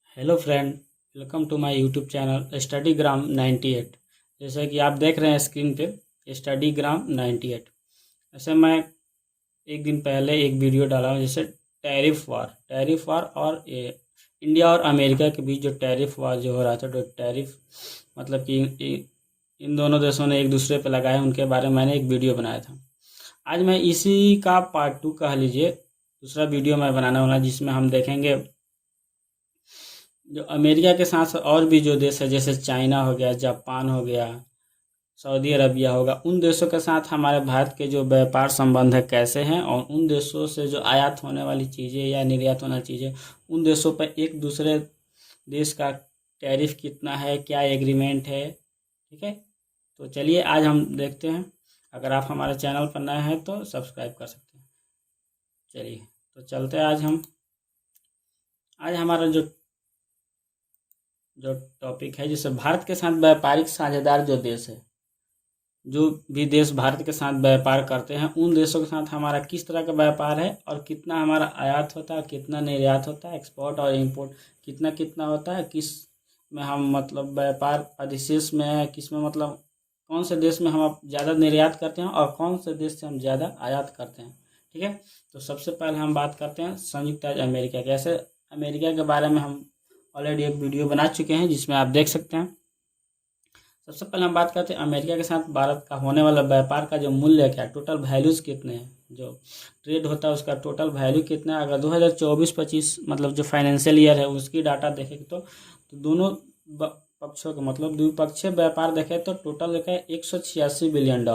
Hello friend, welcome to my YouTube channel Studygram 98। जैसे कि आप देख रहे हैं स्क्रीन पे स्टडीग्राम 98। ऐसे मैं एक दिन पहले एक वीडियो डाला हूँ, जैसे टैरिफ वार और इंडिया और अमेरिका के बीच जो टैरिफ वार जो हो रहा था, तो टैरिफ मतलब कि इन दोनों देशों ने एक दूसरे पे लगाए, उनके बारे में मैंने एक वीडियो बनाया था। आज मैं इसी का पार्ट 2 कह लीजिए, दूसरा वीडियो मैं बनाने वाला, जिसमें हम देखेंगे जो अमेरिका के साथ और भी जो देश है, जैसे चाइना हो गया, जापान हो गया, सऊदी अरबिया होगा, उन देशों के साथ हमारे भारत के जो व्यापार संबंध है कैसे हैं, और उन देशों से जो आयात होने वाली चीज़ें या निर्यात होने वाली चीज़ें, उन देशों पर एक दूसरे देश का टैरिफ कितना है, क्या एग्रीमेंट है। ठीक है, तो चलिए आज हम देखते हैं। अगर आप हमारे चैनल पर नए हैं तो सब्सक्राइब कर सकते हैं। चलिए तो चलते हैं। आज हमारा जो जो टॉपिक है, जैसे भारत के साथ व्यापारिक साझेदार जो देश है, जो भी देश भारत के साथ व्यापार करते हैं, उन देशों के साथ हमारा किस तरह का व्यापार है, और कितना हमारा आयात होता है, कितना निर्यात होता है, एक्सपोर्ट और इंपोर्ट कितना कितना होता है, किस में हम मतलब व्यापार अधिशेष में है, किस में मतलब कौन से देश में हम ज़्यादा निर्यात करते हैं और कौन से देश से हम ज़्यादा आयात करते हैं। ठीक है, तो सबसे पहले हम बात करते हैं संयुक्त राज्य अमेरिका के। ऐसे अमेरिका के बारे में हम ऑलरेडी एक वीडियो बना चुके हैं, जिसमें आप देख सकते हैं। सबसे पहले हम बात करते हैं अमेरिका के साथ भारत का होने वाला व्यापार का जो मूल्य क्या है, टोटल वैल्यूज़ कितने हैं, जो ट्रेड होता है उसका टोटल वैल्यू कितना है। अगर 2024-25 मतलब जो फाइनेंशियल ईयर है उसकी डाटा देखें तो दोनों पक्षों का मतलब द्विपक्षीय व्यापार देखें तो टोटल देखा है $186 बिलियन।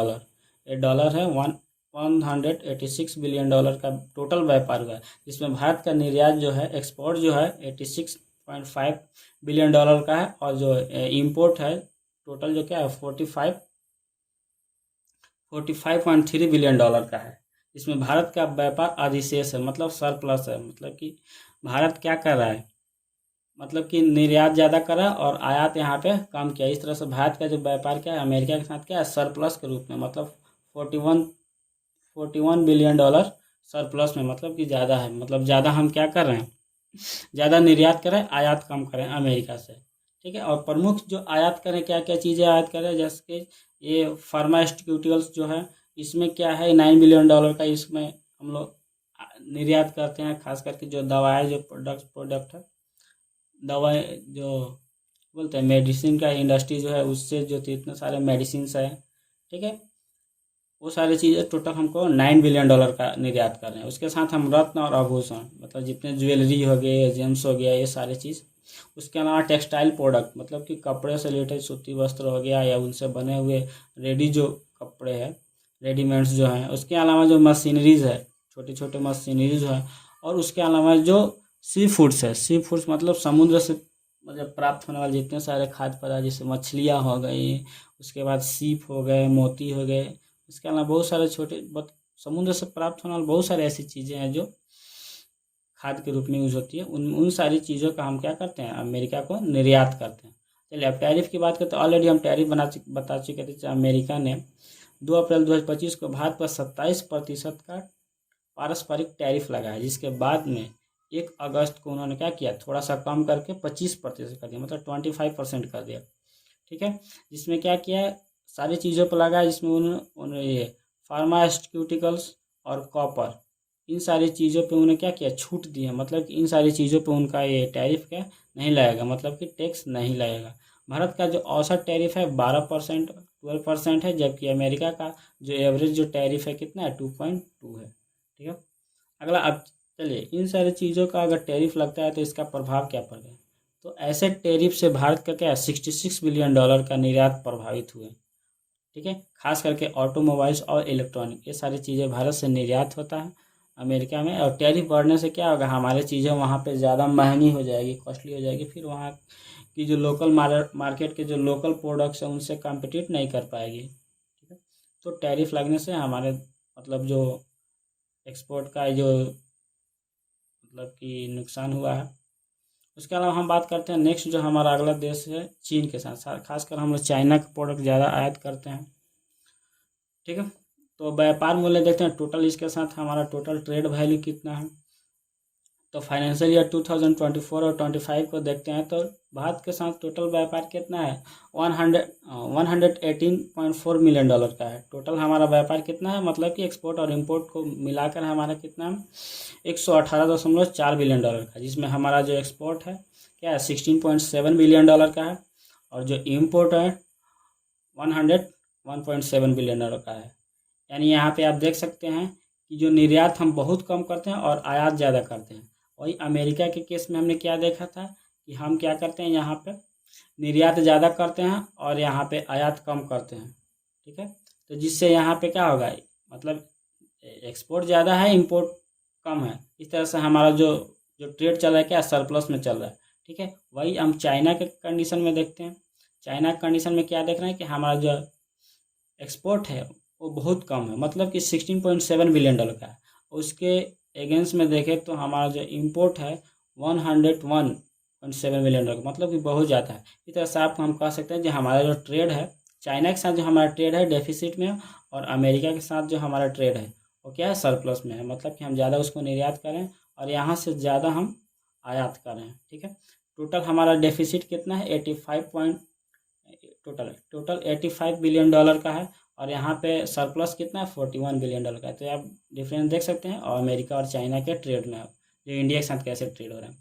ये डॉलर है 186 बिलियन डॉलर का टोटल व्यापार हुआ है, जिसमें भारत का निर्यात जो है, एक्सपोर्ट जो है 86.5 बिलियन डॉलर का है, और जो इम्पोर्ट है टोटल जो क्या है 45.3 बिलियन डॉलर का है। इसमें भारत का व्यापार अधिशेष है, मतलब सरप्लस है, मतलब कि भारत क्या कर रहा है, मतलब कि निर्यात ज़्यादा कर रहा है और आयात यहाँ पे कम किया। इस तरह से भारत का जो व्यापार क्या है अमेरिका के साथ क्या है, सरप्लस के रूप में, मतलब 41 बिलियन डॉलर सरप्लस में, मतलब कि ज़्यादा है, मतलब ज़्यादा हम क्या कर रहे हैं, ज़्यादा निर्यात करें, आयात कम करें अमेरिका से। ठीक है, और प्रमुख जो आयात करें, क्या क्या चीज़ें आयात करें, जैसे कि ये फार्मास्यूटिकल्स जो है, इसमें क्या है $9 बिलियन का, इसमें हम लोग निर्यात करते हैं, खास करके जो दवाएं, जो प्रोडक्ट है, दवाएं जो बोलते हैं मेडिसिन का इंडस्ट्री जो है, उससे जो इतने सारे मेडिसिन है। ठीक है, वो सारी चीज़ें टोटल हमको $9 बिलियन का निर्यात कर रहे हैं। उसके साथ हम रत्न और आभूषण, मतलब जितने ज्वेलरी हो गए, जेम्स हो गया, ये सारी चीज़। उसके अलावा टेक्सटाइल प्रोडक्ट, मतलब कि कपड़े से रिलेटेड सूती वस्त्र हो गया, या उनसे बने हुए रेडी जो कपड़े हैं, रेडीमेड्स जो हैं। उसके अलावा जो मशीनरीज है, छोटे छोटे मशीनरीज है। और उसके अलावा जो सी फूड्स मतलब समुद्र से मतलब प्राप्त होने वाले जितने सारे खाद्य पदार्थ, जैसे मछलियाँ हो गई, उसके बाद सीप हो गए, मोती हो गए। इसके अलावा बहुत सारे छोटे बहुत समुद्र से प्राप्त होने वाली बहुत सारी ऐसी चीज़ें हैं जो खाद के रूप में यूज होती है। उन उन सारी चीज़ों का हम क्या करते हैं, अमेरिका को निर्यात करते हैं। चलिए अब टैरिफ की बात करते हैं। ऑलरेडी हम टैरिफ बता चुके थे। अमेरिका ने 2 अप्रैल 2025 को भारत पर 27% का पारस्परिक टैरिफ लगाया, जिसके बाद में 1 अगस्त को उन्होंने क्या किया, थोड़ा सा कम करके 25% कर दिया, मतलब 25% कर दिया। ठीक है, जिसमें क्या किया, सारी चीज़ों पर लगाया, जिसमें उन्होंने ये फार्मास्यूटिकल्स और कॉपर, इन सारी चीज़ों पे उन्होंने क्या किया, छूट दी है। मतलब कि इन सारी चीज़ों पे उनका ये टैरिफ क्या नहीं लगेगा, मतलब कि टैक्स नहीं लगेगा। भारत का जो औसत टैरिफ है 12%, 12% है, जबकि अमेरिका का जो एवरेज जो टैरिफ है कितना है, 2.2 है। ठीक है, अगला अब चलिए, इन सारी चीज़ों का अगर टैरिफ लगता है तो इसका प्रभाव क्या पड़ेगा। तो ऐसे टैरिफ से भारत का क्या है, $66 बिलियन का निर्यात प्रभावित हुए। ठीक है, खास करके ऑटोमोबाइल्स और इलेक्ट्रॉनिक, ये सारी चीज़ें भारत से निर्यात होता है अमेरिका में। और टैरिफ बढ़ने से क्या होगा, हमारी चीज़ें वहाँ पे ज़्यादा महंगी हो जाएगी, कॉस्टली हो जाएगी। फिर वहाँ की जो लोकल मार्केट के जो लोकल प्रोडक्ट्स हैं उनसे कम्पिटिट नहीं कर पाएगी। ठीक है, तो टैरिफ लगने से हमारे मतलब जो एक्सपोर्ट का जो मतलब कि नुकसान हुआ है। उसके अलावा हम बात करते हैं नेक्स्ट, जो हमारा अगला देश है चीन के साथ। खासकर हम लोग चाइना का प्रोडक्ट ज़्यादा आयात करते हैं। ठीक है, तो व्यापार मूल्य देखते हैं टोटल, इसके साथ हमारा टोटल ट्रेड वैल्यू कितना है। तो फाइनेंशियल ईयर 2024 और 25 को देखते हैं तो भारत के साथ टोटल व्यापार कितना है 118.4 मिलियन डॉलर का है। टोटल हमारा व्यापार कितना है, मतलब कि एक्सपोर्ट और इंपोर्ट को मिलाकर हमारा कितना है 118.4 बिलियन डॉलर का, जिसमें हमारा जो एक्सपोर्ट है क्या है 16.7 बिलियन डॉलर का है और जो इम्पोर्ट है 101.7 बिलियन डॉलर का है। यानी यहाँ पे आप देख सकते हैं कि जो निर्यात हम बहुत कम करते हैं और आयात ज़्यादा करते हैं। वही अमेरिका के केस में हमने क्या देखा था कि हम क्या करते हैं, यहाँ पे निर्यात ज़्यादा करते हैं और यहाँ पे आयात कम करते हैं। ठीक है, तो जिससे यहाँ पे क्या होगा, मतलब एक्सपोर्ट ज़्यादा है इंपोर्ट कम है, इस तरह से हमारा जो जो ट्रेड चल रहा है क्या सरप्लस में चल रहा है। ठीक है, वही हम चाइना के कंडीशन में देखते हैं। चाइना के कंडीशन में क्या देख रहे हैं कि हमारा जो एक्सपोर्ट है वो बहुत कम है, मतलब कि 16.7 बिलियन डॉलर का है। उसके अगेंस्ट में देखें तो हमारा जो इंपोर्ट है 101.7 बिलियन डॉलर, मतलब कि बहुत ज़्यादा है। इस तरह से आप हम कह सकते हैं जो हमारा जो ट्रेड है चाइना के साथ जो हमारा ट्रेड है डेफिसिट में, और अमेरिका के साथ जो हमारा ट्रेड है वो क्या है सरप्लस में है, मतलब कि हम ज़्यादा उसको निर्यात करें और यहाँ से ज़्यादा हम आयात करें। ठीक है, टोटल हमारा डेफिसिट कितना है 85 पॉइंट, टोटल 85 बिलियन डॉलर का है और यहाँ पे सरप्लस कितना है 41 बिलियन डॉलर का है। तो आप डिफरेंस देख सकते हैं और अमेरिका और चाइना के ट्रेड में जो इंडिया के साथ कैसे ट्रेड हो रहा है।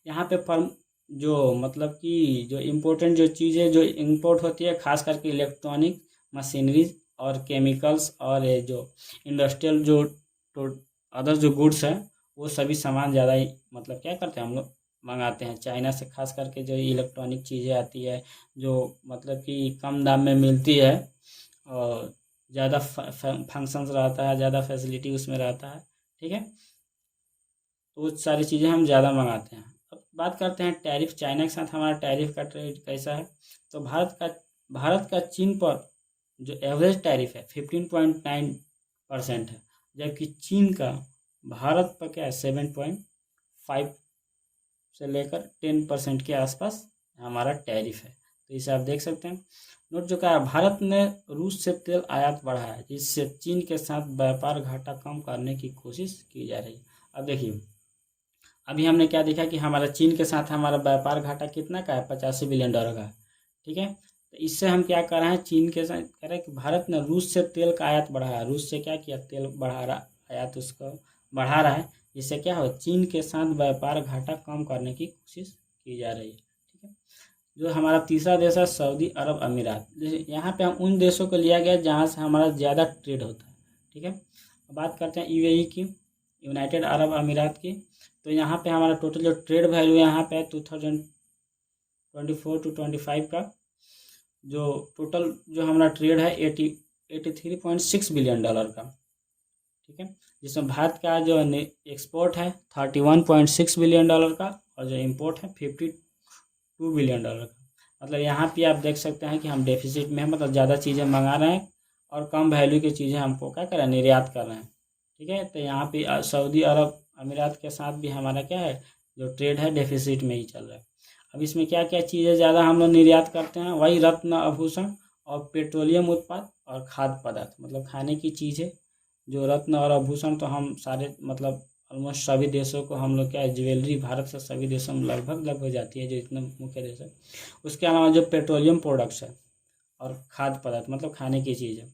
यहाँ पे फर्म जो मतलब कि जो इम्पोर्टेंट जो चीज़ें जो इंपोर्ट होती है खास करके इलेक्ट्रॉनिक मशीनरीज और केमिकल्स और ये जो इंडस्ट्रियल जो अदर जो गुड्स हैं वो सभी सामान ज़्यादा ही मतलब क्या करते हैं हम लोग मंगाते हैं चाइना से। खास करके जो इलेक्ट्रॉनिक चीज़ें आती है जो मतलब कि कम दाम में मिलती है और ज़्यादा फंक्शंस रहता है, ज़्यादा फैसिलिटी उसमें रहता है। ठीक है, तो वो सारी चीज़ें हम ज़्यादा मंगाते हैं। अब बात करते हैं टैरिफ, चाइना के साथ हमारा टैरिफ का ट्रेड कैसा है। तो भारत का चीन पर जो एवरेज टैरिफ है 15.9% है, जबकि चीन का भारत पर क्या है 7.5 से लेकर 10% के आसपास हमारा टैरिफ है। तो इसे आप देख सकते हैं। नोट जो कहा भारत ने रूस से तेल आयात बढ़ाया है, जिससे चीन के साथ व्यापार घाटा कम करने की कोशिश की जा रही है। अब देखिए अभी हमने क्या देखा कि हमारा चीन के साथ हमारा व्यापार घाटा कितना का है 85 बिलियन डॉलर का है। ठीक है, तो इससे हम क्या कर रहे हैं चीन के साथ कह रहे हैं कि भारत ने रूस से तेल का आयात बढ़ाया, रूस से क्या किया तेल बढ़ा रहा आयात उसको बढ़ा रहा है, जिससे क्या हो चीन के साथ व्यापार घाटा कम करने की कोशिश की जा रही है। ठीक है, जो हमारा तीसरा देश है सऊदी अरब अमीरात। जैसे यहाँ पे हम उन देशों को लिया गया जहाँ से हमारा ज़्यादा ट्रेड होता है। ठीक है, बात करते हैं यूएई की, यूनाइटेड अरब अमीरात की। तो यहाँ पे हमारा टोटल जो ट्रेड वैल्यू यहाँ पे 2024 टू 25 का जो टोटल जो हमारा ट्रेड है 83.6 बिलियन डॉलर का। ठीक है, जिसमें भारत का जो एक्सपोर्ट है 31.6 बिलियन डॉलर का और जो इंपोर्ट है 52 बिलियन डॉलर का। मतलब यहाँ पे आप देख सकते हैं कि हम डेफिसिट में हैं, मतलब ज़्यादा चीज़ें मंगा रहे हैं और कम वैल्यू की चीज़ें हमको क्या कर रहे हैं निर्यात कर रहे हैं। ठीक है, तो यहाँ पे सऊदी अरब अमीरात के साथ भी हमारा क्या है जो ट्रेड है डेफिसिट में ही चल रहा है। अब इसमें क्या क्या चीज़ें ज़्यादा हम लोग निर्यात करते हैं, वही रत्न आभूषण और पेट्रोलियम उत्पाद और खाद्य पदार्थ, मतलब खाने की चीज़ें जो रत्न और आभूषण तो हम सारे मतलब ऑलमोस्ट सभी देशों को हम लोग क्या है ज्वेलरी भारत से सभी देशों में लगभग जाती है जो इतने मुख्य देश है। उसके अलावा जो पेट्रोलियम प्रोडक्ट्स है और खाद्य पदार्थ मतलब खाने की चीज़ है।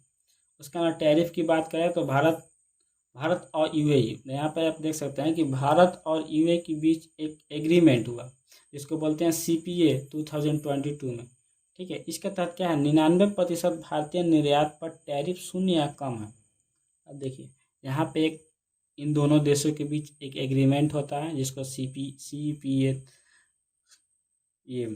उसके अलावा टैरिफ की बात करें तो भारत और यूएई, यहाँ पर आप देख सकते हैं कि भारत और यूएई के बीच एक एग्रीमेंट हुआ जिसको बोलते हैं सीपीए 2022 में। ठीक है, इसके तहत क्या है 99% भारतीय निर्यात पर टैरिफ शून्य या कम है। अब देखिए यहाँ पे एक इन दोनों देशों के बीच एक एग्रीमेंट होता है जिसको सीपीए ये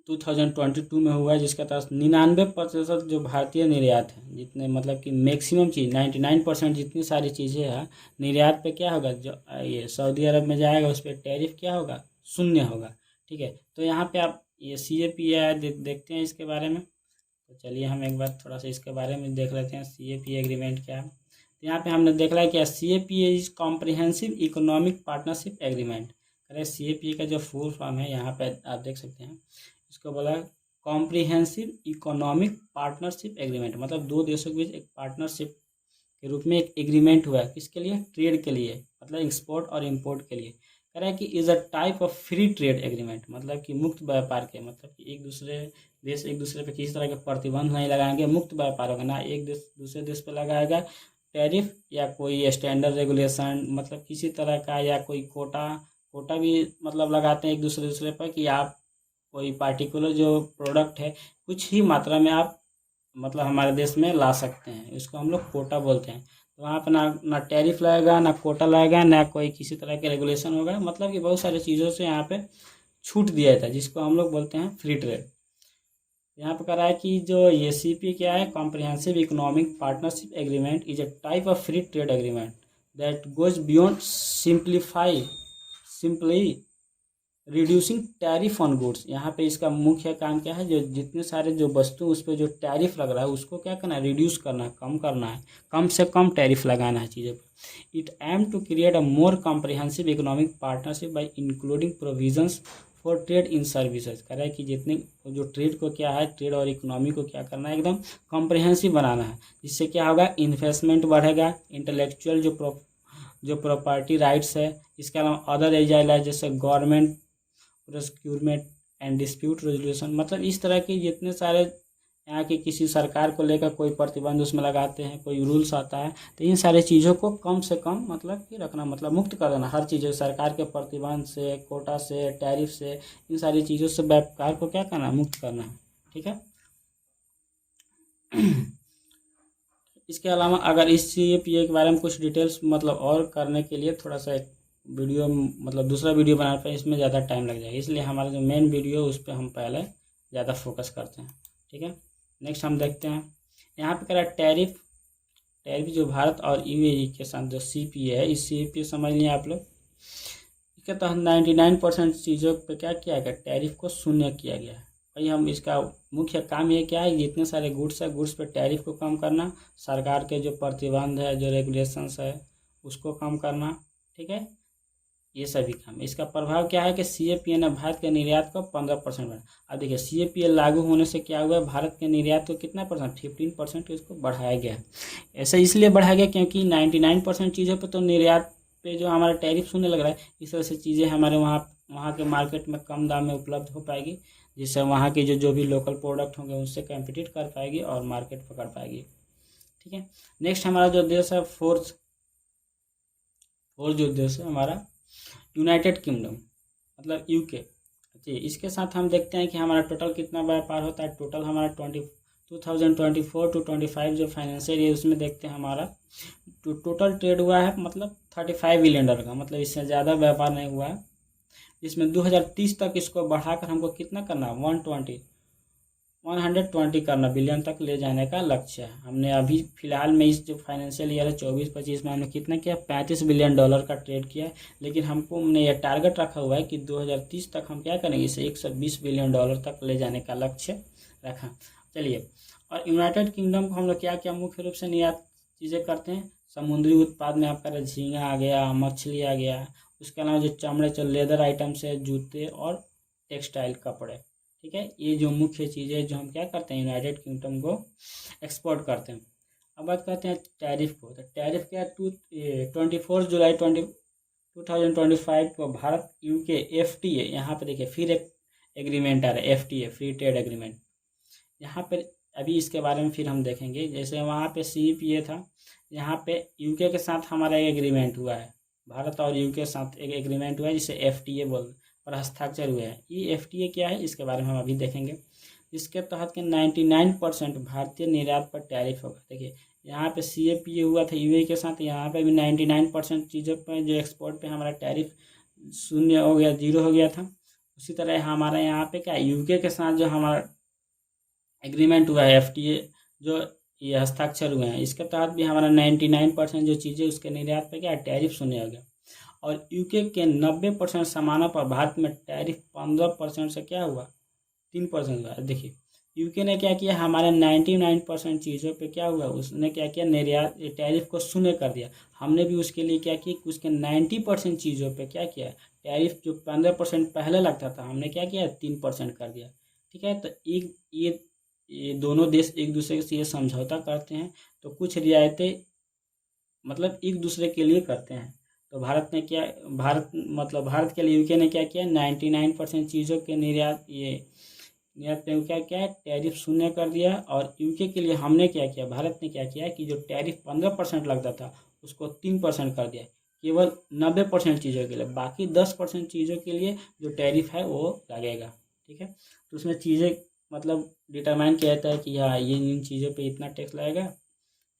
2022 में हुआ है, जिसका तहत 99% जो भारतीय निर्यात है जितने मतलब कि मैक्सिमम चीज़ 99% जितनी सारी चीज़ें हैं निर्यात पे क्या होगा जो ये सऊदी अरब में जाएगा उस पर टैरिफ क्या होगा शून्य होगा। ठीक है, तो यहाँ पे आप ये CAPA देखते हैं इसके बारे में। तो चलिए हम एक बार थोड़ा सा इसके बारे में देख लेते हैं CAPA एग्रीमेंट क्या है। तो यहाँ पे हमने देख रहा है कि CAPA is comprehensive economic partnership agreement. अरे CAPA का जो फुल फॉर्म है यहाँ पे आप देख सकते हैं, इसको बोला कॉम्प्रिहेंसिव इकोनॉमिक पार्टनरशिप एग्रीमेंट, मतलब दो देशों के बीच एक पार्टनरशिप के रूप में एक एग्रीमेंट हुआ है। किसके लिए? ट्रेड के लिए, मतलब एक्सपोर्ट और इम्पोर्ट के लिए। कह रहा है कि is a type of free trade agreement, मतलब कि मुक्त व्यापार के, मतलब कि एक दूसरे देश एक दूसरे पे किसी तरह के प्रतिबंध नहीं लगाएंगे, मुक्त व्यापार होगा, ना एक देश दूसरे देश पे लगाएगा टैरिफ या कोई स्टैंडर्ड रेगुलेशन, मतलब किसी तरह का, या कोई कोटा कोटा भी मतलब लगाते हैं एक दूसरे पर कि आप कोई पार्टिकुलर जो प्रोडक्ट है कुछ ही मात्रा में आप मतलब हमारे देश में ला सकते हैं, इसको हम लोग कोटा बोलते हैं। तो वहाँ पर ना ना टैरिफ लगेगा, ना कोटा लगेगा, ना कोई किसी तरह के रेगुलेशन होगा, मतलब कि बहुत सारी चीज़ों से यहाँ पे छूट दिया जाता है, जिसको हम लोग बोलते हैं फ्री ट्रेड। यहाँ पर कह रहा है कि जो ये CP क्या है, comprehensive economic partnership agreement is a type of free trade agreement that goes beyond simply reducing tariff on goods. यहाँ पे इसका मुख्य काम क्या है, जो जितने सारे जो वस्तु उस पर जो टैरिफ लग रहा है उसको क्या करना है, रिड्यूस करना है, कम करना है, कम से कम टैरिफ लगाना है चीज़ों पर। It aim to create a more comprehensive economic partnership by including provisions for trade in services. कह रहा है कि जितने जो ट्रेड को क्या है, ट्रेड और इकोनॉमी को क्या करना है, एकदम कॉम्प्रिहेंसिव बनाना है, जिससे क्या होगा, इन्वेस्टमेंट बढ़ेगा, इंटेलेक्चुअल जो प्रॉपर्टी राइट्स है, इसके अलावा अदर एजेंडा जैसे गवर्नमेंट प्रोसिक्यूटमेंट एंड डिस्प्यूट रेजोल्यूशन, मतलब इस तरह के जितने सारे यहाँ की किसी सरकार को लेकर कोई प्रतिबंध उसमें लगाते हैं, कोई रूल्स आता है, तो इन सारी चीज़ों को कम से कम मतलब कि रखना, मतलब मुक्त कर देना हर चीज़ सरकार के प्रतिबंध से, कोटा से, टैरिफ से, इन सारी चीज़ों से व्यापार को क्या करना, मुक्त करना है। ठीक है। इसके अलावा अगर इस CAPA के बारे में कुछ डिटेल्स मतलब और करने के लिए थोड़ा सा एक वीडियो मतलब दूसरा वीडियो बनाने पर इसमें ज़्यादा टाइम लग जाएगा, इसलिए हमारा जो मेन वीडियो उस पर हम पहले ज़्यादा फोकस करते हैं। ठीक है। नेक्स्ट हम देखते हैं यहाँ पे कह टैरिफ जो भारत और UAE के साथ जो CPA है, इस CAPA समझ लिया आप लोग। इसके तहत 99% चीज़ों पे क्या किया गया, टैरिफ को शून्य किया गया है। भाई हम इसका मुख्य काम ये क्या है, जितने सारे गुड्स है गुड्स पे टैरिफ को कम करना, सरकार के जो प्रतिबंध है, जो रेगुलेशंस है उसको कम करना। ठीक है, ये सभी काम। इसका प्रभाव क्या है कि CAPA ने भारत के निर्यात को 15% बढ़ा। अब देखिए CAPA लागू होने से क्या हुआ, भारत के निर्यात को कितना परसेंट, 15% इसको बढ़ाया गया। ऐसा इसलिए बढ़ाया गया क्योंकि 99% चीज़ों पे तो निर्यात पे जो हमारा टैरिफ शून्य लग रहा है, इस तरह से चीज़ें हमारे वहाँ के मार्केट में कम दाम में उपलब्ध हो पाएगी, जिससे वहाँ के जो भी लोकल प्रोडक्ट होंगे उनसे कम्पीट कर पाएगी और मार्केट पकड़ पाएगी। ठीक है। नेक्स्ट हमारा जो देश है फोर्थ जो देश है हमारा यूनाइटेड किंगडम, मतलब UK। जी, इसके साथ हम देखते हैं कि हमारा टोटल कितना व्यापार होता है। टोटल हमारा 2024 to 25 जो फाइनेंशियल ईयर उसमें देखते हैं हमारा टोटल ट्रेड हुआ है मतलब $35 बिलियन का, मतलब इससे ज़्यादा व्यापार नहीं हुआ है। इसमें 2030 तक इसको बढ़ाकर हमको कितना करना, 120 करना बिलियन तक ले जाने का लक्ष्य है। हमने अभी फिलहाल में इस जो फाइनेंशियल ईयर है 24-25 में हमने कितना किया, $35 बिलियन का ट्रेड किया है। लेकिन हमने ये टारगेट रखा हुआ है कि 2030 तक हम क्या करेंगे, इसे $120 बिलियन तक ले जाने का लक्ष्य रखा। चलिए, और यूनाइटेड किंगडम को हम लोग क्या क्या मुख्य रूप से निर्यात चीज़ें करते हैं, समुद्री उत्पाद में आपका झींगा आ गया, मछली आ गया, उसके अलावा जो चमड़े जो लेदर आइटम्स है, जूते और टेक्सटाइल कपड़े। ठीक है, ये जो मुख्य चीज़ें जो हम क्या करते हैं यूनाइटेड किंगडम को एक्सपोर्ट करते हैं। अब बात करते हैं टैरिफ को। तो टैरिफ क्या है, 24 जुलाई 2025 को भारत UK FTA, यहाँ पे देखिए फिर एक एग्रीमेंट आ रहा है, FTA फ्री ट्रेड एग्रीमेंट। यहाँ पे अभी इसके बारे में फिर हम देखेंगे। जैसे वहाँ पे CPA था, यहाँ पे UK के साथ हमारा एक एग्रीमेंट हुआ है, भारत और UK के साथ एक एग्रीमेंट हुआ है जिसे FTA पर हस्ताक्षर हुए हैं। ये FTA क्या है, इसके बारे में हम अभी देखेंगे। इसके तहत के 99% भारतीय निर्यात पर टैरिफ होगा। देखिए यहाँ पे CAPA हुआ था UAE के साथ, यहाँ पे भी 99% चीज़ों पर जो एक्सपोर्ट पे हमारा टैरिफ शून्य हो गया, 0 हो गया था। उसी तरह हमारा यहाँ पे क्या UK के साथ जो हमारा एग्रीमेंट हुआ है FTA, जो ये हस्ताक्षर हुए हैं, इसके तहत भी हमारा 99% जो चीज़ें उसके निर्यात पे क्या टैरिफ शून्य हो गया। और UK के 90% सामानों पर भारत में टैरिफ 15% से क्या हुआ, 3% हुआ। देखिए UK ने क्या किया, हमारे 99% चीज़ों पे क्या हुआ, उसने क्या किया, निर्यात टैरिफ को शून्य कर दिया। हमने भी उसके लिए क्या किया, उसके 90% चीज़ों पे क्या किया, टैरिफ जो 15% पहले लगता था, हमने क्या किया, 3% कर दिया। ठीक है, तो ये दोनों देश एक दूसरे से ये समझौता करते हैं, तो कुछ रियायतें मतलब एक दूसरे के लिए करते हैं। तो भारत ने क्या, भारत के लिए यूके ने क्या किया, 99% चीज़ों के निर्यात पे क्या क्या टैरिफ शून्य कर दिया। और यूके के लिए हमने क्या किया, भारत ने क्या किया कि जो टैरिफ 15% लगता था उसको 3% कर दिया, केवल 90% चीज़ों के लिए। बाकी 10% चीज़ों के लिए जो टैरिफ है वो लगेगा। ठीक है, तो उसमें चीज़ें मतलब डिटरमाइन किया जाता है कि हाँ ये इन चीज़ों पे इतना टैक्स लगेगा।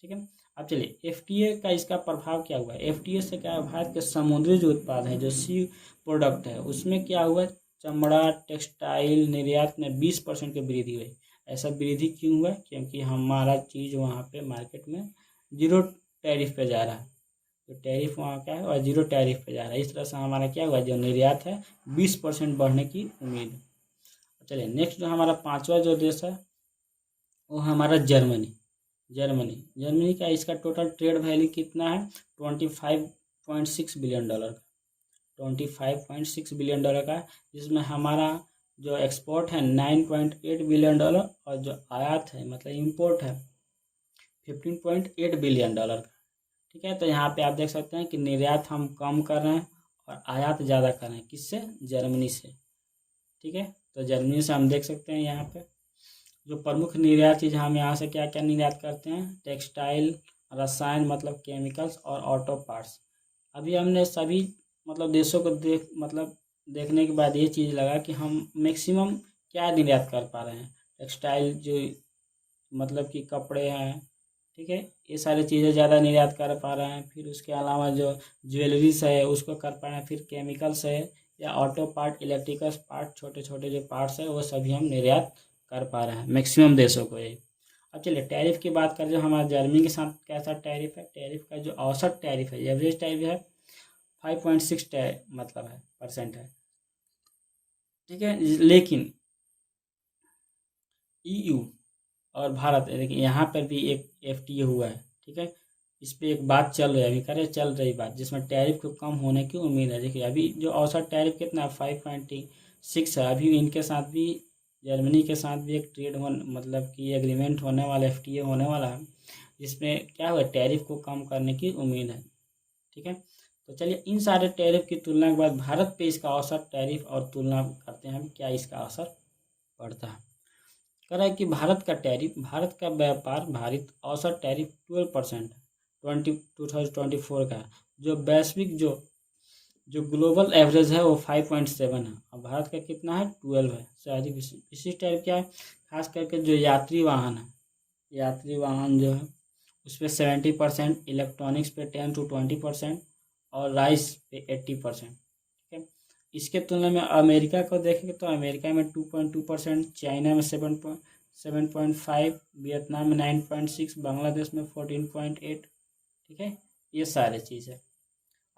ठीक है, अब चलिए एफटीए का इसका प्रभाव क्या हुआ। एफटीए से क्या है, भारत के समुद्री जो उत्पाद है, जो सी प्रोडक्ट है, उसमें क्या हुआ, चमड़ा टेक्सटाइल निर्यात में 20% की वृद्धि हुई। ऐसा वृद्धि क्यों हुआ, क्योंकि हमारा चीज़ वहाँ पे मार्केट में जीरो टैरिफ पे जा रहा है। तो टैरिफ वहाँ क्या है, और जीरो टैरिफ पे जा रहा है। इस तरह से हमारा क्या हुआ, जो निर्यात है 20% बढ़ने की उम्मीद है। चलिए नेक्स्ट जो हमारा पांचवा जो देश है वो हमारा जर्मनी। जर्मनी का इसका टोटल ट्रेड वैल्यू कितना है, $25.6 बिलियन का, $25.6 बिलियन का। जिसमें हमारा जो एक्सपोर्ट है $9.8 बिलियन, और जो आयात है मतलब इंपोर्ट है $15.8 बिलियन का। ठीक है, तो यहाँ पे आप देख सकते हैं कि निर्यात हम कम कर रहे हैं और आयात ज़्यादा कर रहे हैं, किससे, जर्मनी से। ठीक है, तो जर्मनी से हम देख सकते हैं यहाँ पे जो प्रमुख निर्यात चीज़, हम यहाँ से क्या क्या निर्यात करते हैं, टेक्सटाइल, रसायन मतलब केमिकल्स, और ऑटो पार्ट्स। अभी हमने सभी मतलब देशों को देखने के बाद ये चीज़ लगा कि हम मैक्सिमम क्या निर्यात कर पा रहे हैं। टेक्सटाइल जो मतलब कि कपड़े हैं, ठीक है, ये सारी चीज़ें ज़्यादा निर्यात कर पा रहे हैं। फिर उसके अलावा जो ज्वेलरीज है उसको कर पा रहे हैं। फिर केमिकल्स है या ऑटो पार्ट, इलेक्ट्रिकल पार्ट, छोटे छोटे जो पार्ट्स है वो सभी हम निर्यात कर पा रहे हैं मैक्सिमम देशों को ये। अब चलिए टैरिफ की बात करें, जो हमारा जर्मनी के साथ कैसा टैरिफ है। टैरिफ का जो औसत टैरिफ है, एवरेज टैरिफ है 5.6 मतलब है परसेंट है। ठीक है, लेकिन ईयू और भारत, देखिए यहाँ पर भी एक एफटीए हुआ है। ठीक है, इस पे एक बात चल रही है, अभी करे चल रही बात, जिसमें टैरिफ को कम होने की उम्मीद है। देखिए अभी जो औसत टैरिफ कितना है 5.6 है। अभी इनके साथ भी, जर्मनी के साथ भी एक ट्रेड मतलब कि एग्रीमेंट होने वाला, एफटीए होने वाला है, जिसमें क्या हुआ, टैरिफ को कम करने की उम्मीद है। ठीक है, तो चलिए इन सारे टैरिफ की तुलना के बाद भारत पे इसका औसत टैरिफ और तुलना करते हैं क्या इसका असर पड़ता है। कह रहा है कि भारत का व्यापार भारित औसत टैरिफ 12% 2024 का है। जो वैश्विक जो ग्लोबल एवरेज है वो 5.7 है, और भारत का कितना है 12 है। शायद विशिष्ट टैरिफ क्या है, खास करके जो यात्री वाहन है, यात्री वाहन जो है उस पर 70%, इलेक्ट्रॉनिक्स पे 10 to 20%, और राइस पे 80%। ठीक है, इसके तुलना में अमेरिका को देखेंगे तो अमेरिका में 2.2%, चाइना में 7.5, वियतनाम में 9.6, बांग्लादेश में 14.8। ठीक है, ये सारे चीज़ है।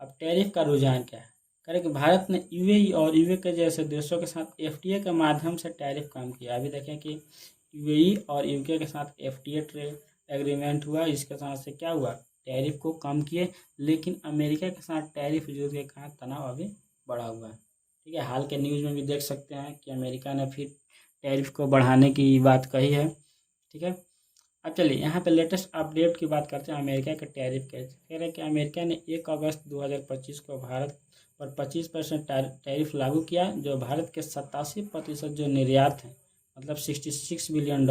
अब टैरिफ का रुझान क्या है, करें कि भारत ने यूएई और यूए के जैसे देशों के साथ एफटीए के माध्यम से टैरिफ कम किया। अभी देखें कि यूएई और यूके के साथ एफटीए ट्रेड एग्रीमेंट हुआ, इसके साथ से क्या हुआ, टैरिफ को कम किए। लेकिन अमेरिका के साथ टैरिफ युद्ध के कारण तनाव अभी बढ़ा हुआ है। ठीक है, हाल के न्यूज़ में भी देख सकते हैं कि अमेरिका ने फिर टैरिफ को बढ़ाने की बात कही है। ठीक है, अब चलिए यहाँ पे लेटेस्ट अपडेट की बात करते हैं अमेरिका के टैरिफ के। कह रहे हैं कि अमेरिका ने 1 अगस्त 2025 को भारत पर 25% टैरिफ लागू किया, जो भारत के 87% जो निर्यात है मतलब $66 बिलियन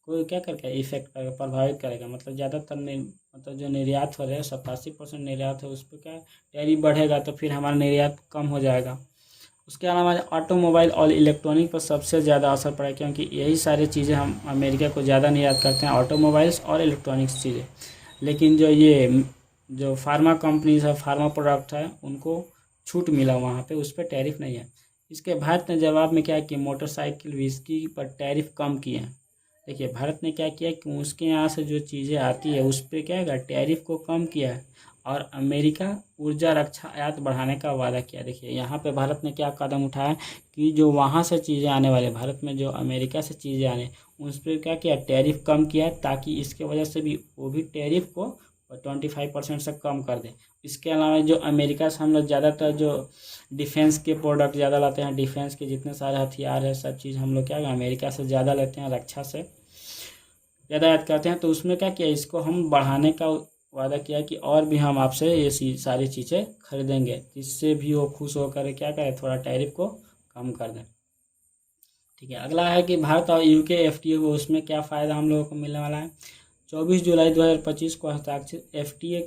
को क्या करके इफेक्ट करेगा, प्रभावित करेगा। मतलब ज़्यादातर मतलब जो निर्यात हो रहे हैं 87% निर्यात है, उस पर क्या टैरिफ बढ़ेगा तो फिर हमारा निर्यात कम हो जाएगा। उसके अलावा ऑटोमोबाइल और इलेक्ट्रॉनिक पर सबसे ज़्यादा असर पड़ा, क्योंकि यही सारी चीज़ें हम अमेरिका को ज़्यादा निर्यात करते हैं, ऑटोमोबाइल्स और इलेक्ट्रॉनिक्स चीज़ें। लेकिन जो फार्मा कंपनीज है, फार्मा प्रोडक्ट है, उनको छूट मिला वहाँ पे, उस पर टैरिफ नहीं है। इसके भारत ने जवाब में क्या किया, मोटरसाइकिल व्हिस्की पर टैरिफ कम किए हैं। देखिए भारत ने क्या किया कि उसके यहाँ से जो चीज़ें आती है उस पर क्या है, टैरिफ को कम किया है। और अमेरिका ऊर्जा रक्षा आयात बढ़ाने का वादा किया। देखिए यहाँ पे भारत ने क्या कदम उठाया कि जो वहाँ से चीज़ें आने वाले, भारत में जो अमेरिका से चीज़ें आने, उस पर क्या किया, टैरिफ कम किया, ताकि इसके वजह से भी वो भी टैरिफ को 25% से कम कर दे। इसके अलावा जो अमेरिका से हम लोग ज़्यादातर जो डिफेंस के प्रोडक्ट ज़्यादा लाते हैं, डिफेंस के जितने सारे हथियार है सब चीज़ हम लोग क्या अमेरिका से ज़्यादा लेते हैं, रक्षा से ज़्यादा याद करते हैं। तो उसमें क्या किया, इसको हम बढ़ाने का वादा किया कि और भी हम आपसे ये सारी चीज़ें खरीदेंगे, जिससे भी वो खुश होकर क्या करें, थोड़ा टैरिफ को कम कर दें। ठीक है, अगला है कि भारत और यूके एफटीए को, उसमें क्या फ़ायदा हम लोगों को मिलने वाला है। 24 जुलाई 2025 को हस्ताक्षरित एफटीए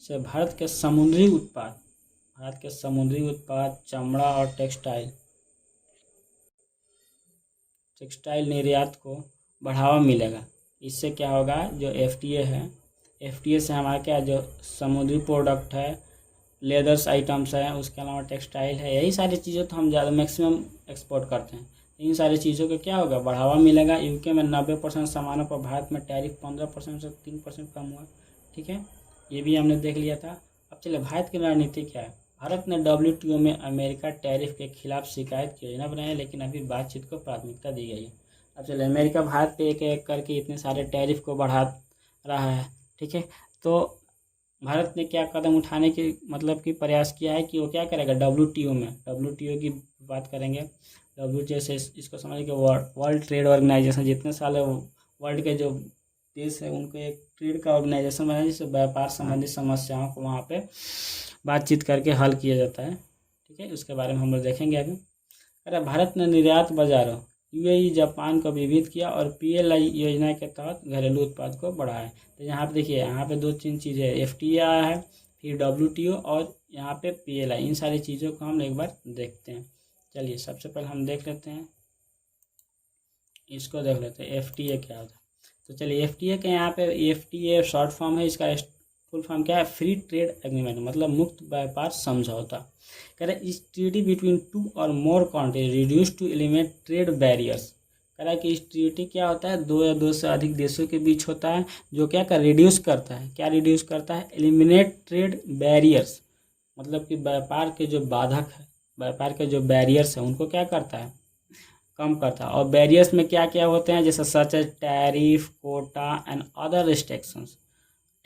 से भारत के समुद्री उत्पाद, चमड़ा और टेक्सटाइल निर्यात को बढ़ावा मिलेगा। इससे क्या होगा, जो एफटीए है, एफटीए से हमारा क्या, जो समुद्री प्रोडक्ट है, लेदर्स आइटम्स है, उसके अलावा टेक्सटाइल है, यही सारी चीज़ें तो हम ज़्यादा मैक्सिमम एक्सपोर्ट करते हैं। इन सारी चीज़ों का क्या होगा, बढ़ावा मिलेगा। यूके में 90% सामानों पर भारत में टैरिफ 15% से 3% कम हुआ। ठीक है, ये भी हमने देख लिया था। अब चलिए, भारत की रणनीति क्या है। भारत ने WTO में अमेरिका टैरिफ के खिलाफ शिकायत की योजना बनाई है, लेकिन अभी बातचीत को प्राथमिकता दी गई है। अब चलिए, अमेरिका भारत पे एक एक करके इतने सारे टैरिफ को बढ़ा रहा है। ठीक है, तो भारत ने क्या कदम उठाने की मतलब कि प्रयास किया है कि वो क्या करेगा, WTO की बात करेंगे। WTO से इसको समझिए कि वर्ल्ड ट्रेड ऑर्गेनाइजेशन, जितने सारे वर्ल्ड के जो देश है उनको एक ट्रेड का ऑर्गेनाइजेशन बनाया, जिससे व्यापार संबंधी समस्याओं को वहाँ पे बातचीत करके हल किया जाता है। ठीक है, उसके बारे में हम लोग देखेंगे अभी। अरे, भारत ने निर्यात बाजारों यूएई, जापान को विभेद किया और PLI योजना के तहत घरेलू उत्पाद को बढ़ाया। तो यहाँ पे देखिए, यहाँ पे 2-3 चीज़ें, FTA आया है, फिर WTO और यहाँ पे PLI, इन सारी चीज़ों को हम एक बार देखते हैं। चलिए, सबसे पहले हम देख लेते हैं, इसको देख लेते हैं FTA क्या होता है। तो चलिए, FTA के यहाँ पे FTA शॉर्ट फॉर्म है, इसका फुल फॉर्म क्या है, फ्री ट्रेड एग्रीमेंट, मतलब मुक्त व्यापार समझौता। कह रहे इस ट्रीटी बिटवीन 2 और more country reduce to eliminate trade barriers. कह रहा है कि इस ट्रीटी क्या होता है, 2 या 2 से अधिक देशों के बीच होता है, जो क्या कर रिड्यूस करता है, क्या रिड्यूस करता है, एलिमिनेट ट्रेड बैरियर्स, मतलब कि व्यापार के जो बाधक है, व्यापार के जो बैरियर्स है, उनको क्या करता है, कम करता है। और बैरियर्स में क्या क्या होते हैं, जैसे such as tariff, quota and other restrictions.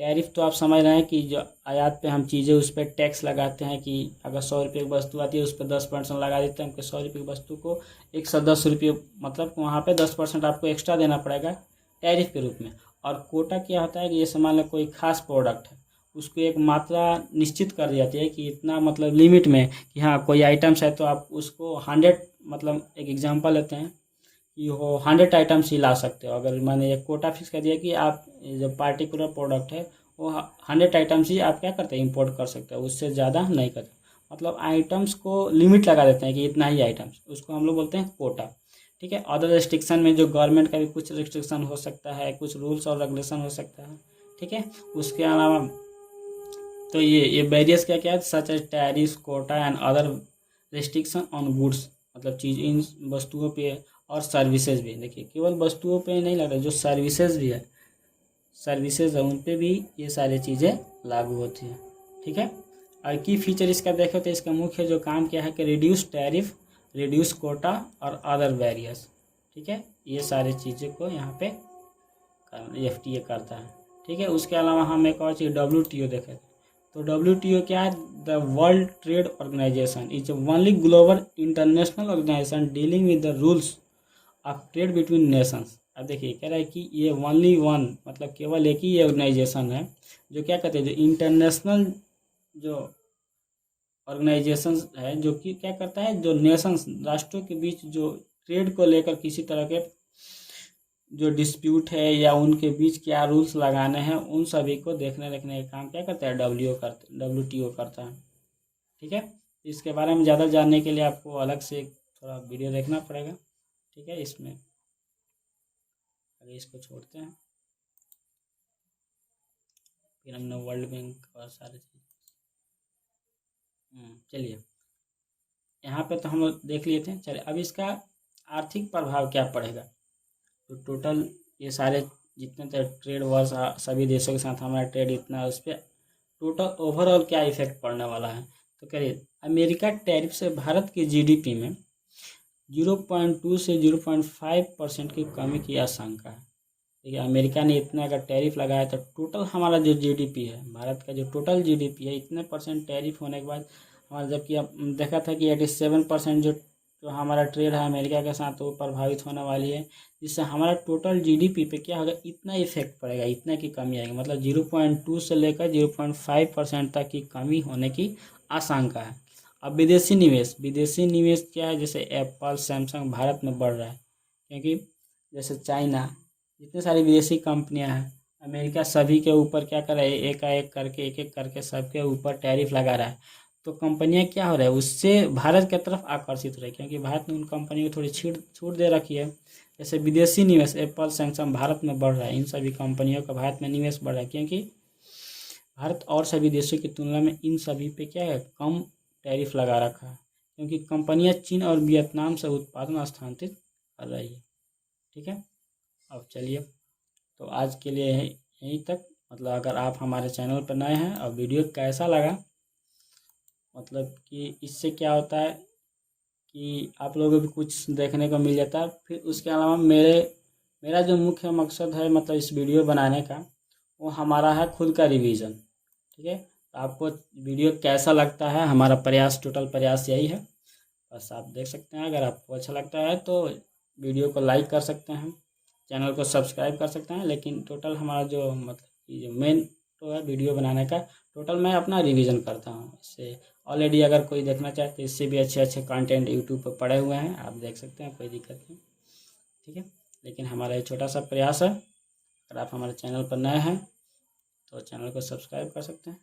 Tariff तो आप समझ रहे हैं कि जो आयात पे हम चीज़ें उस पर टैक्स लगाते हैं, कि अगर 100 रुपये की वस्तु आती है उस पर 10% लगा देते हैं, 100 रुपये की वस्तु को 110 रुपये, मतलब वहाँ पे 10% आपको एक्स्ट्रा देना पड़ेगा टैरिफ के रूप में। और कोटा क्या होता है कि ये मान लो कोई खास प्रोडक्ट है, उसको एक मात्रा निश्चित कर दी जाती है कि इतना, मतलब लिमिट में, कि हाँ कोई आइटम्स है तो आप उसको 100, मतलब एक एग्जांपल लेते हैं कि वो 100 आइटम्स ही ला सकते हो। अगर मैंने एक कोटा फिक्स कर दिया कि आप जो पार्टिकुलर प्रोडक्ट है वो 100 आइटम्स ही आप क्या करते हैं, इंपोर्ट कर सकते हो, उससे ज़्यादा नहीं करते। मतलब आइटम्स को लिमिट लगा देते हैं कि इतना ही आइटम्स, उसको हम लोग बोलते हैं कोटा। ठीक है, अदर रिस्ट्रिक्शन में जो गवर्नमेंट का भी कुछ रिस्ट्रिक्शन हो सकता है, कुछ रूल्स और रेगुलेशन हो सकता है। ठीक है, उसके अलावा तो ये बैरियर्स क्या क्या है, such as tariff, quota and other restriction on goods, मतलब चीज़, इन वस्तुओं पे और सर्विसेज भी। देखिए, केवल वस्तुओं पे नहीं लग रहा, जो सर्विसेज भी है, सर्विसेज है, उन पे भी ये सारी चीज़ें लागू होती हैं। ठीक है, और की फीचर इसका देखें तो इसका मुख्य जो काम क्या है कि रिड्यूस टैरिफ, रिड्यूस कोटा और अदर बैरियर्स। ठीक है, ये सारी चीज़ें को यहाँ पे FTA करता है। ठीक है, उसके अलावा हम एक और चीज़ WTO देखें तो WTO क्या है, the World Trade Organization is only global international organization dealing with the rules of trade between nations. अब देखिए, कह रहा है कि ये ओनली वन, मतलब केवल एक ही ऑर्गेनाइजेशन है जो क्या कहते हैं, जो इंटरनेशनल जो ऑर्गेनाइजेशन है, जो कि क्या करता है, जो नेशंस, राष्ट्रों के बीच जो ट्रेड को लेकर किसी तरह के जो डिस्प्यूट है या उनके बीच क्या रूल्स लगाने हैं, उन सभी को देखने रखने का काम क्या करता है, WTO करता है। ठीक है, इसके बारे में ज़्यादा जानने के लिए आपको अलग से थोड़ा वीडियो देखना पड़ेगा। ठीक है, इसमें अगर इसको छोड़ते हैं, फिर हमने वर्ल्ड बैंक और सारे चीज़, चलिए यहाँ पे तो हम लोग देख लिए थे। चलिए, अब इसका आर्थिक प्रभाव क्या पड़ेगा। तो टोटल ये सारे जितने ट्रेड वर्स सभी देशों के साथ हमारा ट्रेड इतना, उस पर टोटल ओवरऑल क्या इफेक्ट पड़ने वाला है। तो करिए, अमेरिका टैरिफ से भारत की GDP में 0.2 से 0.5% की कमी की आशंका है। देखिए, अमेरिका ने इतना अगर टैरिफ लगाया तो टोटल हमारा जो GDP है, भारत का जो टोटल GDP है, इतने % टैरिफ होने के बाद हमारा, जबकि अब देखा था कि 87% जो जो हमारा ट्रेड है अमेरिका के साथ वो प्रभावित होने वाली है, जिससे हमारा टोटल जीडीपी पे क्या होगा, इतना इफेक्ट पड़ेगा, इतना की कमी आएगी, मतलब 0.2 से लेकर 0.5% तक की कमी होने की आशंका है। अब विदेशी निवेश क्या है, जैसे एप्पल सैमसंग भारत में बढ़ रहा है, क्योंकि जैसे चाइना, जितने सारी विदेशी कंपनियां हैं, अमेरिका सभी के ऊपर क्या कर रहा है, एक एक करके सबके ऊपर टैरिफ लगा रहा है। तो कंपनियां क्या हो रहा है, उससे भारत की तरफ आकर्षित हो रही है, क्योंकि भारत ने उन कंपनियों को थोड़ी छूट दे रखी है। जैसे विदेशी निवेश एप्पल सैमसंग भारत में बढ़ रहा है, इन सभी कंपनियों का भारत में निवेश बढ़ रहा है, क्योंकि भारत और सभी देशों की तुलना में इन सभी पे क्या है, कम टैरिफ लगा रखा है, क्योंकि कंपनियां चीन और वियतनाम से उत्पादन स्थानांतरित कर रही है। ठीक है, अब चलिए, तो आज के लिए यहीं तक। मतलब अगर आप हमारे चैनल पर नए हैं और वीडियो कैसा लगा, मतलब कि इससे क्या होता है कि आप लोगों को भी कुछ देखने को मिल जाता है। फिर उसके अलावा मेरा जो मुख्य मकसद है मतलब इस वीडियो बनाने का, वो हमारा है खुद का रिवीजन। ठीक है, तो आपको वीडियो कैसा लगता है, हमारा टोटल प्रयास यही है। बस आप देख सकते हैं, अगर आपको अच्छा लगता है तो वीडियो को लाइक कर सकते हैं, चैनल को सब्सक्राइब कर सकते हैं। लेकिन टोटल हमारा जो मतलब कि जो मेन तो है वीडियो बनाने का, टोटल मैं अपना रिवीजन करता हूँ। इससे ऑलरेडी अगर कोई देखना चाहे तो इससे भी अच्छे अच्छे कंटेंट यूट्यूब पर पड़े हुए हैं, आप देख सकते हैं, कोई दिक्कत नहीं। ठीक है, लेकिन हमारा ये छोटा सा प्रयास है। अगर आप हमारे चैनल पर नए हैं तो चैनल को सब्सक्राइब कर सकते हैं।